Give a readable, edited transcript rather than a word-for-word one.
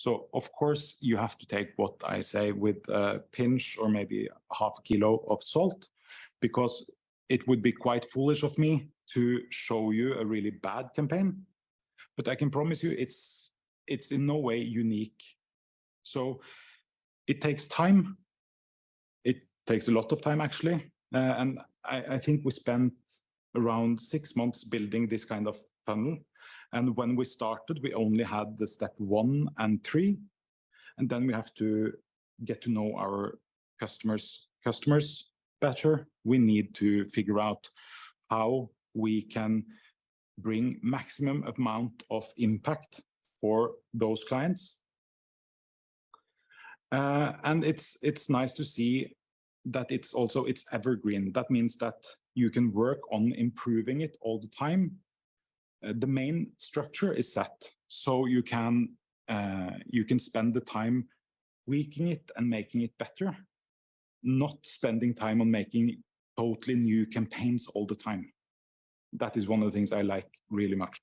So of course you have to take what I say with a pinch or maybe half a kilo of salt, because it would be quite foolish of me to show you a really bad campaign. But I can promise you it's in no way unique. So it takes time. It takes a lot of time actually. And I think we spent around 6 months building this kind of funnel. And when we started, we only had the step 1 and 3. And then we have to get to know our customers better. We need to figure out how we can bring maximum amount of impact for those clients. And it's nice to see that it's evergreen. That means that you can work on improving it all the time. The main structure is set, so you can spend the time tweaking it and making it better, not spending time on making totally new campaigns all the time. That is one of the things I like really much.